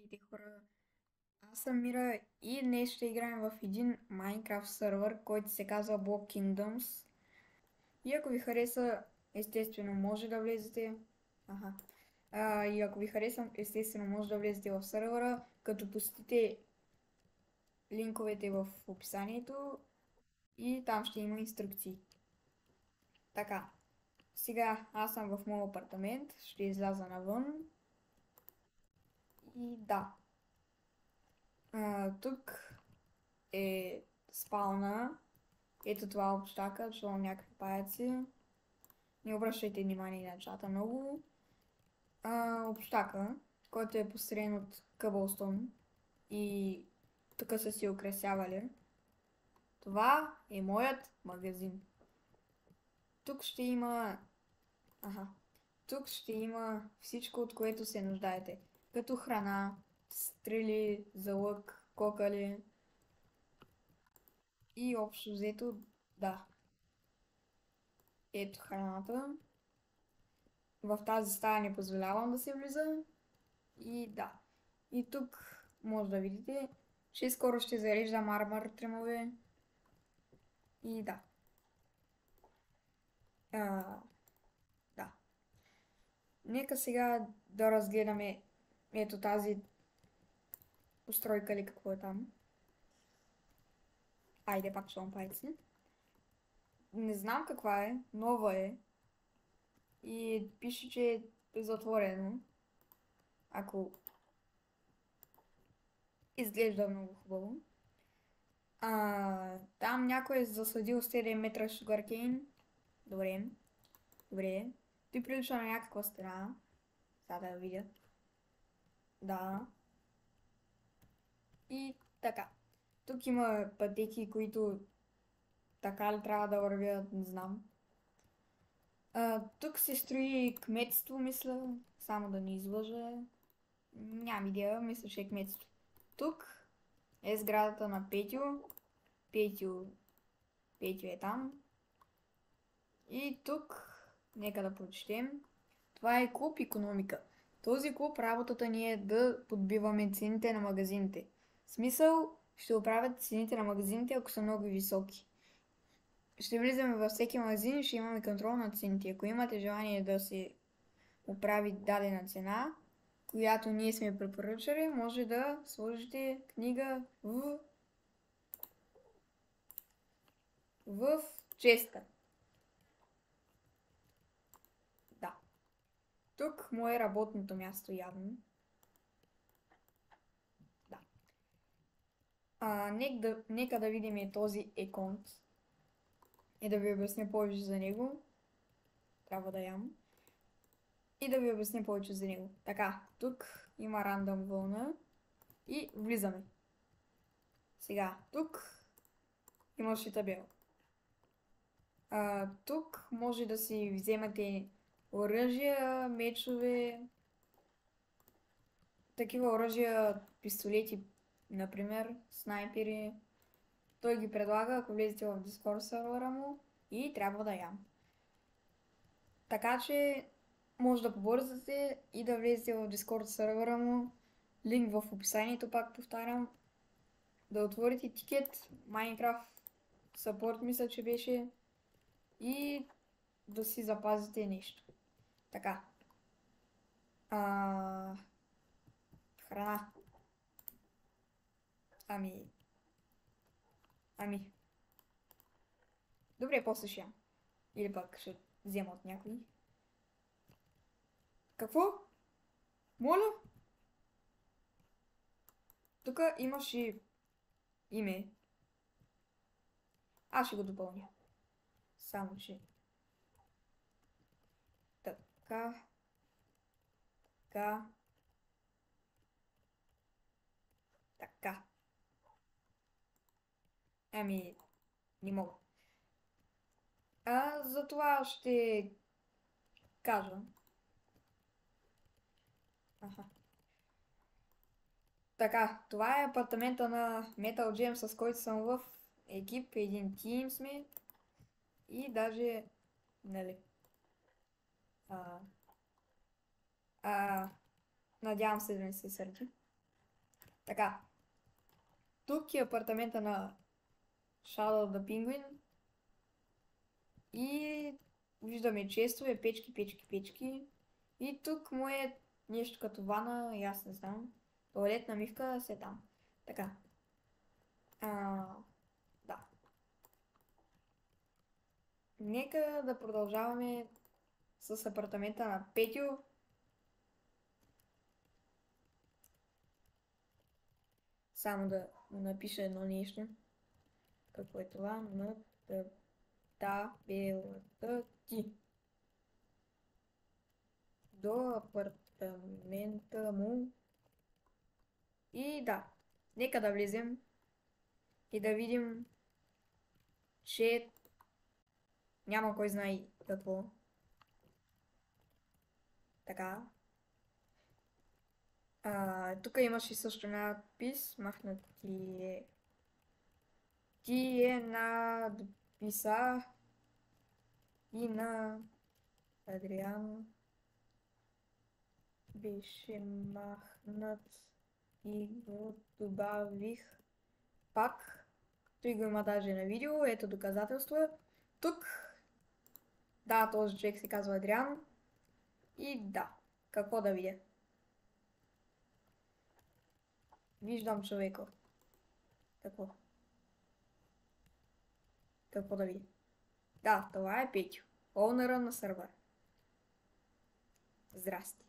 Здравейте хора, аз съм Мира и днес ще играем в един Майнкрафт сервер, който се казва Block Kingdoms. И ако ви хареса, естествено може да влезете. Аха. И ако ви хареса, естествено може да влезете в сервера, като посетите линковете в описанието и там ще има инструкции. Така, сега аз съм в моят апартамент, ще изляза навън. И да, тук е спална. Ето това общака, чувам някакви паяци. Не обръщайте внимание на чата много. Общака, който е построен от къбълстон и тук са си украсявали. Това е моят магазин. Тук ще има... Аха. Тук ще има всичко, от което се нуждаете. Като храна, стрели за лък, кокали и общо взето, да. Ето храната. В тази стая не позволявам да се влиза. И да. И тук може да видите, че скоро ще зарежда мармър тримове. И да. Да. Нека сега да разгледаме ето тази устройка ли какво е там. Айде пак чувам пайци. Не знам каква е, нова е. И пише, че е затворено. Ако изглежда много хубаво. Там някой е засадил 7 метра шугаркейн. Добре. Добре. Той прилича на някаква стена. Сега да я видя. Да. И така. Тук има пътеки, които така ли трябва да вървят, не знам. Тук се строи кметство, мисля. Само да не излъжа. Нямам идея, мисля, че е кметство. Тук е сградата на Петю. Петю е там. И тук, нека да прочетем. Това е клуб икономика. Този клуб работата ни е да подбиваме цените на магазините. В смисъл, ще оправят цените на магазините, ако са много високи. Ще влизаме във всеки магазин и ще имаме контрол на цените. Ако имате желание да се оправи дадена цена, която ние сме препоръчали, може да сложите книга в честа. Да. Тук му е работното място явно. Да. Нека да видим този еконт и да ви обясня повече за него. Трябва да ям. И да ви обясня повече за него. Така, тук има рандъм вълна и влизаме. Сега, тук имаше табел. Тук може да си вземате оръжия, мечове, такива оръжия, пистолети, например, снайпери. Той ги предлага, ако влезете в Discord сервера му и трябва да ям. Така че може да побързате и да влезете в Discord сервера му. Линк в описанието, пак повтарям. Да отворите тикет, Minecraft Support мисля, че беше. И да си запазите нещо. Така. Храна. Ами. Добре, после ще ям. Или пък ще взема от някой. Какво? Моля? Тук имаш и име. Аз ще го допълня. Само че... Така. Така. Така. Не мога. За това ще кажа. Аха. Така, това е апартамента на Metal Gem, с който съм в екип, един тим сме. И даже, нали, надявам се да не се сърди. Така, тук е апартамента на Shadow the Penguin и виждаме честове, печки, печки, печки. И тук му е нещо като вана, и аз не знам. Туалетна мивка, се там. Така. Да. Нека да продължаваме с апартамента на Петю. Само да му напиша едно нещо. Какво е това? На табелата ти. До апартамента му. И да, нека да влезем и да видим, че няма кой знае какво. Така. Тук имаше също надпис, махнат ти е надписа и на Адриано беше махнат и го добавих пак. Той го има даже на видео, ето доказателства. Тук, да, този човек се казва Адриан. И да, какво да видя? Виждам човека. Какво? Какво да видя? Да, това е Петю, оунъра на сървъра. Здрасти.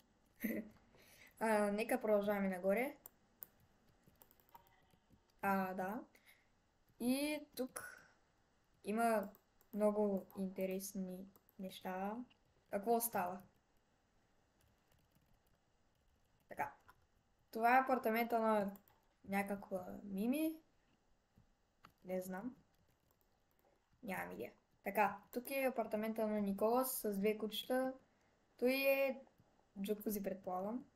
Нека продължаваме нагоре. Да. И тук има много интересни неща. Какво става? Така. Това е апартамента на някаква Мими. Не знам. Нямам идея. Така, тук е апартамента на Николас с две кучета. Той е джакузи, предполагам.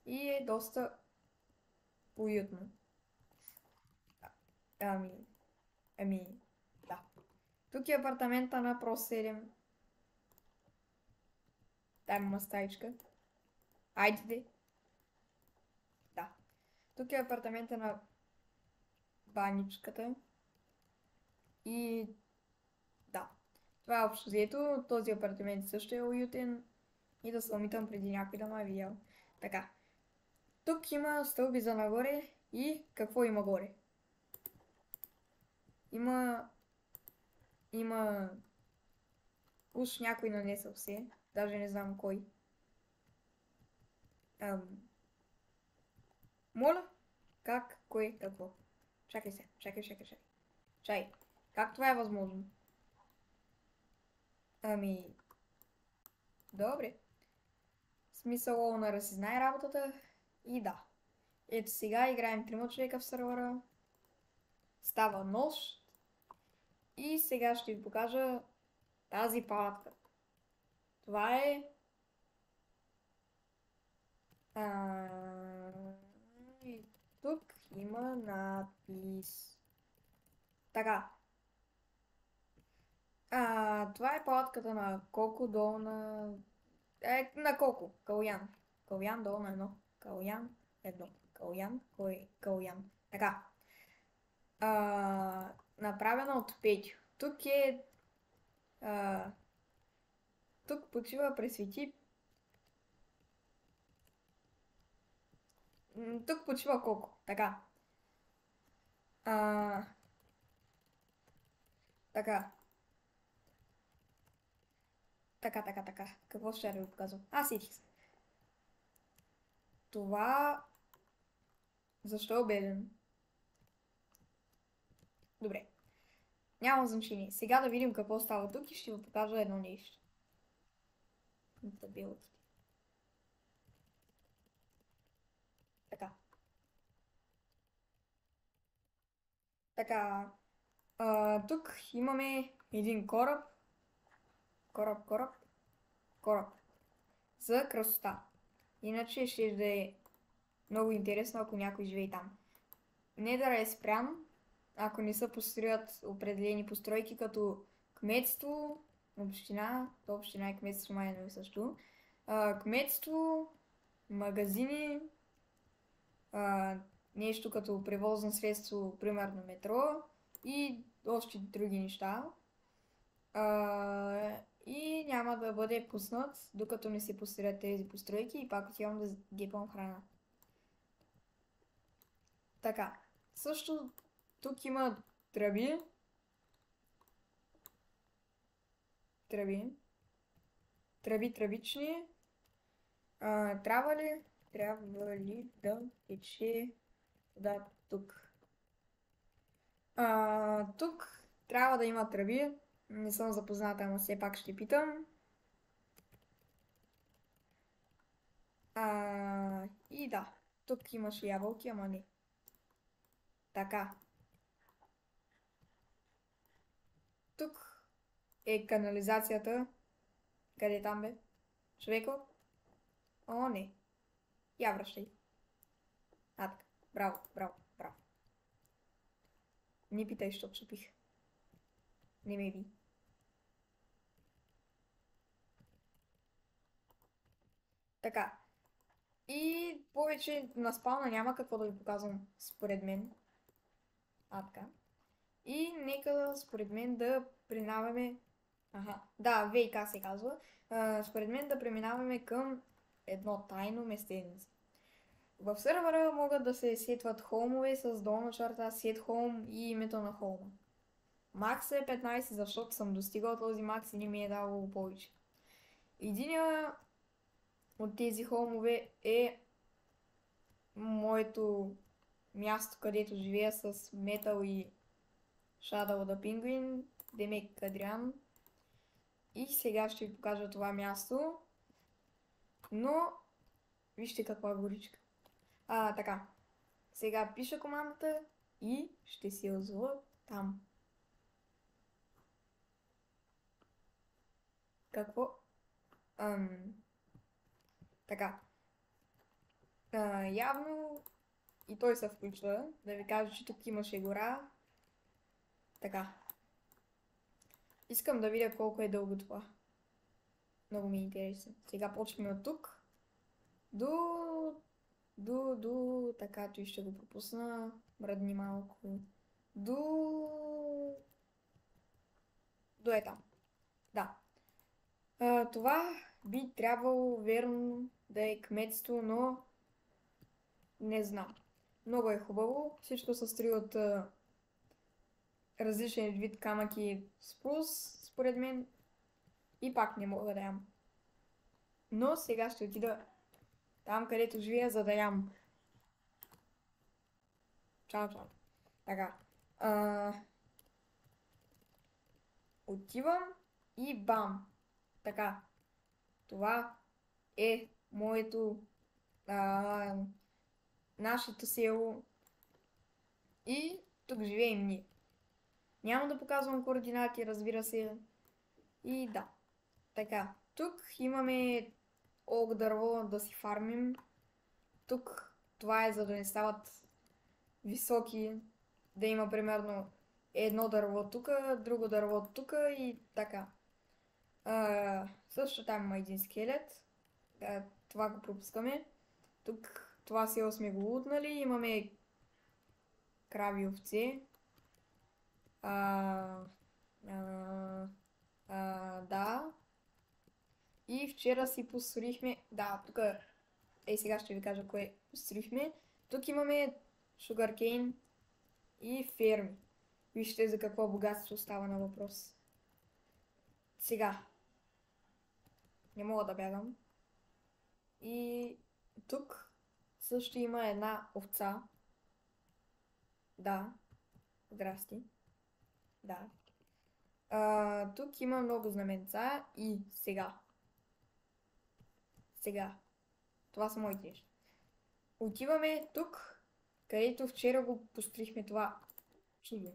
И е доста уютно. Да. Тук е апартамента на Про 7. Там има стаичка. Айде де. Да. Тук е апартамента на баничката. И да. Това е общо взето. Този апартамент също е уютен. И да се умитам преди някой да ме е видял. Така. Тук има стълби за нагоре. И какво има горе? Има уж някой нанесъл се. Даже не знам кой. Моля? Как? Кой? Какво? Чакай се. Чакай. Как това е възможно? Добре. Смисъл оунъра си знае работата. И да. Ето сега играем 3 човека в сървъра. Става нощ. И сега ще ви покажа тази палатка. Това е... И тук има надпис. Така. Това е палатката на Коко, долу на... на Коко. Калян. Калян, долу на едно. Калян, едно. Калян, кой? Калян. Така. Направена от Петю. Тук е... тук почива пресвети... Тук почива Коко. Така. Така. Така. Какво ще да ви показвам? Сетих се. Това... Защо е обеден? Добре. Няма значение. Сега да видим какво става тук и ще ви покажа едно нещо. Табелките. Така. Така. Тук имаме един кораб. Кораб. За красота. Иначе ще да е много интересно, ако някой живее там. Недър е спрян, ако не се построят определени постройки, като кметство, община, то община и кметство май не също, кметство, магазини, нещо като превозно средство, примерно метро и още други неща. И няма да бъде пуснат, докато не се построят тези постройки и пак отивам да гепам храна. Така, също тук има тръби. Тръбични. Трябва ли да тече да тук? Тук трябва да има тръби. Не съм запозната, но все пак ще питам. И да, тук имаше ябълки, ама не. Така. Тук е канализацията. Къде е там, бе? Човеко? О, не. Я връщай. Така. Браво, браво, браво. Не питай, що чупих. Не ме би. Така. И повече на спална няма какво да ви показвам, според мен. Така. И нека според мен да преминаваме... Да, ВК се казва. Според мен да преминаваме към едно тайно местенце. В сървъра могат да се сетват холмове с долна черта set home и името на холма. Макс е 15, защото съм достигал този макс и не ми е давало повече. Единия от тези холмове е моето място, където живея с Метал и Shadow the Penguin, Демек Адриан. И сега ще ви покажа това място. Но вижте каква горичка. Така. Сега пиша командата и ще се озова там. Какво? Така. Явно и той се включва. Да ви кажа, че тук имаше гора. Така. Искам да видя колко е дълго това. Много ми е интересно. Сега почваме от тук. Така, той ще го пропусна. Мръдни малко. До е там. Да. Това би трябвало верно да е кметство, но не знам. Много е хубаво. Всичко се състои от различен вид камъки спрус, според мен. И пак не мога да ям. Но сега ще отида там, където живея, за да ям. Чао. Така. Отивам и бам. Така. Това е моето нашето село. И тук живеем ние. Няма да показвам координати, разбира се. И да. Така. Тук имаме ок дърво да си фармим. Тук това е за да не стават високи. Да има примерно едно дърво тук, друго дърво тук и така. Също там има един скелет. Това го пропускаме. Тук това село сме го лутнали. Имаме крави, овце. Да. И вчера си построихме... Да, тук... сега ще ви кажа кое построихме. Тук имаме шугаркейн и ферми. Вижте за какво богатство става на въпрос. Сега. Не мога да бягам. И тук също има една овца. Да. Здрасти. Да. Тук има много знаменца и сега. Това са моите неща. Отиваме тук, където вчера го построихме това чудо.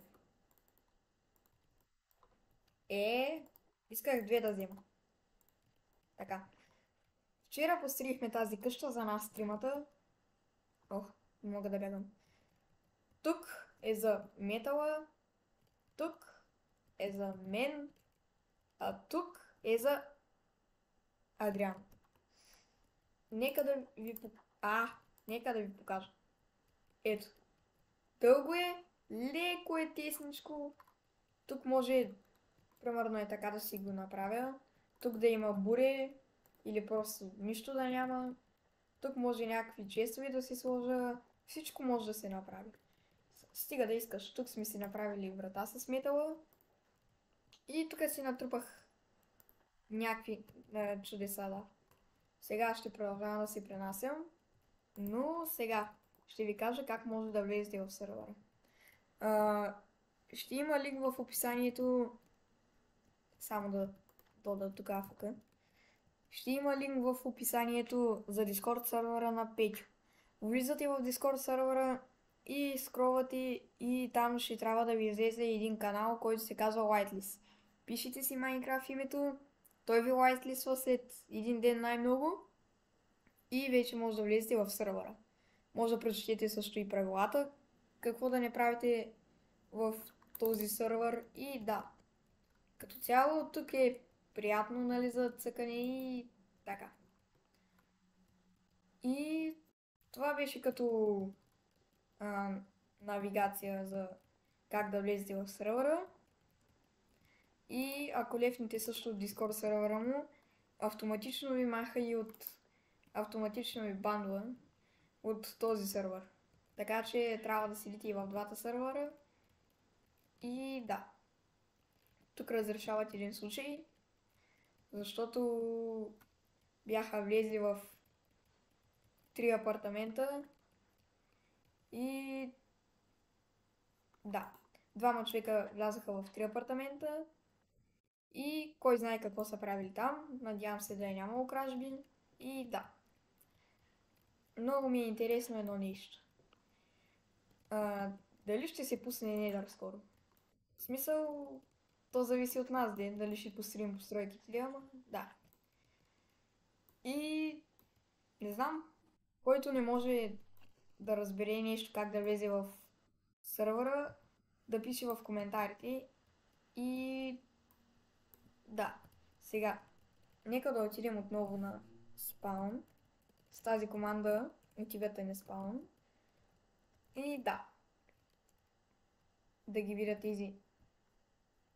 Исках две да взема. Така. Вчера построихме тази къща за нас тримата. Не мога да бягам. Тук е за метала. Тук е за мен. А тук е за Адриан. Нека да ви покажа. Ето. Дълго е, леко е тесничко. Тук може, примерно е така да си го направя. Тук да има буре или просто нищо да няма. Тук може някакви честове да си сложа. Всичко може да се направи. Стига да искаш. Тук сме си направили врата с метала. И тук си натрупах някакви чудеса, да. Сега ще продължавам да си пренасям. Но сега ще ви кажа как може да влезете в сървъра. Ще има линк в описанието. Само да дода тук афъка. Ще има линк в описанието за Discord сървъра на Петю. Влизате в Discord сървъра и скролвате и там ще трябва да ви излезе един канал, който се казва Whitelist. Пишете си Minecraft името, той ви whitelist след един ден най-много и вече може да влезете в сървъра. Може да прочетете също и правилата, какво да не правите в този сървър и да. Като цяло тук е приятно, нали, за цъкане и така. И това беше като навигация за как да влезете в сървъра. И ако лефнете също в Discord сървъра му, автоматично ви маха и автоматично ви бандва от този сървър. Така че трябва да седите и в двата сървъра. И да. Тук разрешават един случай, защото бяха влезли в 3 апартамента и да, 2 човека влязаха в 3 апартамента и кой знае какво са правили там. Надявам се да е нямало кражби и да. Много ми е интересно едно нещо. Дали ще се пусне Недър скоро? В смисъл, то зависи от нас, дали ще построим постройките ли, ама да. И не знам, който не може да разбере нещо как да влезе в сървъра, да пише в коментарите. И да, сега, нека да отидем отново на спаун. С тази команда отивате на спаун. И да ги видят тези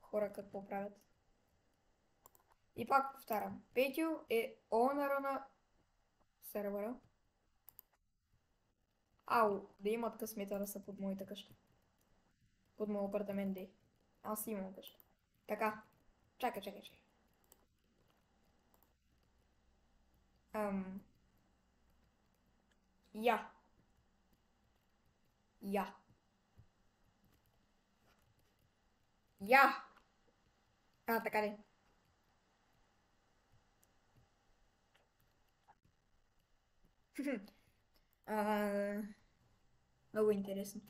хора какво правят. И пак повтарям, Петю е онъра на сървъра. Ау, да имат късмета да са под моята къща. Под моят апартамент де. Аз имам къща. Така, чакай. Я. Така ли? Много интересно.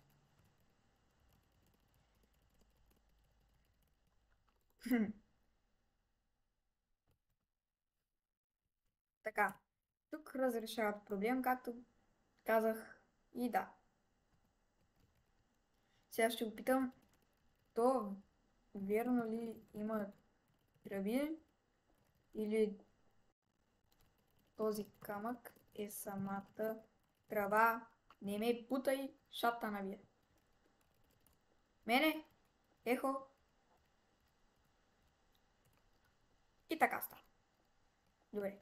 Така, тук разрешават проблем, както казах и да. Сега ще го питам, то верно ли има тръби или този камък е самата тръба? Не ме путай, шапта набия. Мене? Ехо? И така става. Добре.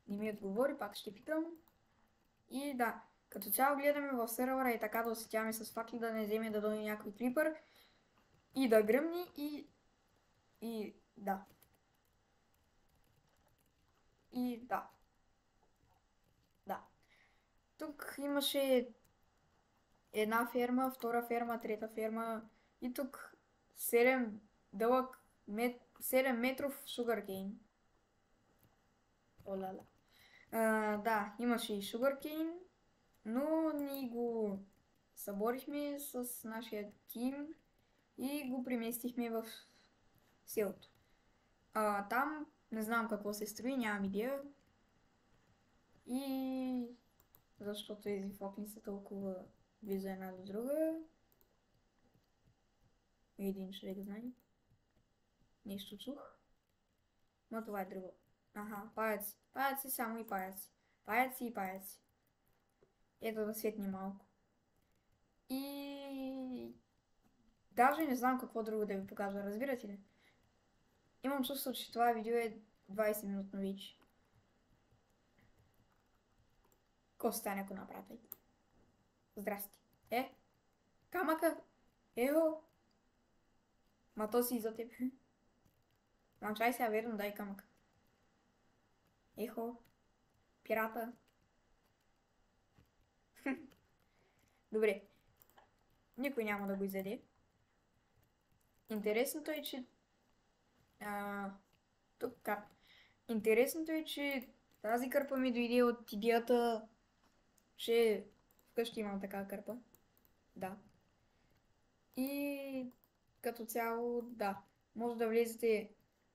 Не ми отговори, пак ще питам. И да, като цяло гледаме в сервера и така да осетяваме с факли да не вземе да дойде някой клипър и да гръмни и да. И да. Да. Тук имаше една ферма, втора ферма, трета ферма и тук 7 дълъг 7 метров шугаркейн. Олала. Да, имаше и шугаркейн, но ние го съборихме с нашия тим и го преместихме в селото. Там не знам какво се строи, нямам идея. И защото тези фокни са толкова близо една до друга. Един човек знае. Нещо чух. Но това е друго. Аха, паяци. Паяци, само и паяци. Паяци и паяци. Ето да светне малко. И даже не знам какво друго да ви покажа, разбирате ли? Имам чувство, че това видео е 20 минутно вече. Ко стане, ако направя? Здрасти. Камъка? Ехо! Ма то си за теб. Ма чай сега верно, дай камък. Ехо! Пирата. Добре. Никой няма да го изяде. Интересното е, че... тук. Интересното е, че тази кърпа ми дойде от идеята, че вкъщи имам такава кърпа. Да. И като цяло, да. Може да влезете,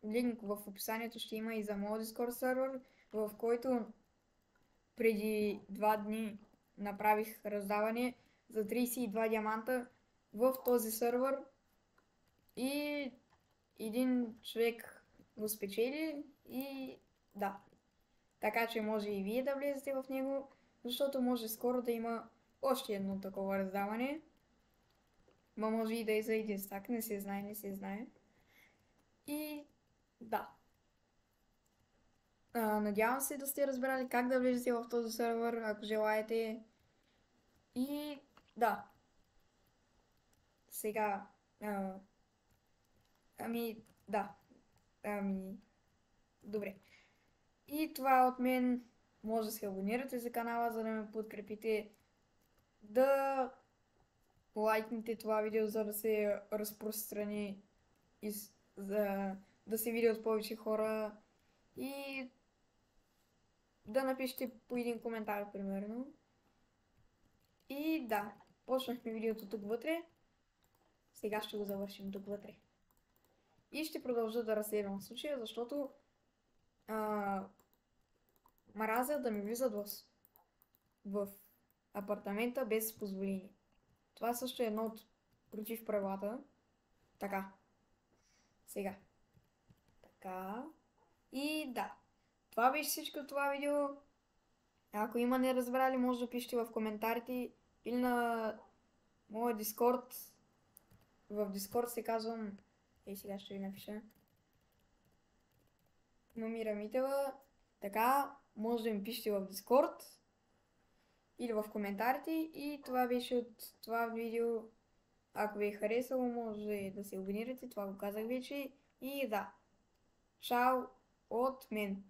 линк в описанието ще има и за моят Discord сервер, в който преди 2 дни направих раздаване за 32 диаманта в този сервер и един човек го спечели и да. Така че може и вие да влезете в него, защото може скоро да има още едно такова раздаване. Ма може и да е за един стак, не се знае, не се знае. И да. Надявам се да сте разбрали как да влезете в този сервер, ако желаете. И да. Сега. Да. Добре. И това от мен. Може да се абонирате за канала, за да ме подкрепите. Да лайкнете това видео, за да се разпространи и да се види от повече хора. И да напишете по един коментар, примерно. И да, почнахме видеото тук вътре. Сега ще го завършим тук вътре. И ще продължа да разследвам случая, защото мразя да ми влизат в апартамента без позволение. Това също е едно от против правилата. Така. Сега. Така. И да. Това беше всичко от това видео. Ако има неразбрали, може да пишете в коментарите или на моя Discord. В Discord се казвам... сега ще ви напиша. Номира Митева. Така, може да ми пишете в Discord или в коментарите. И това беше от това видео. Ако ви е харесало, може да се абонирате. Това го казах вече. И да. Чао от мен.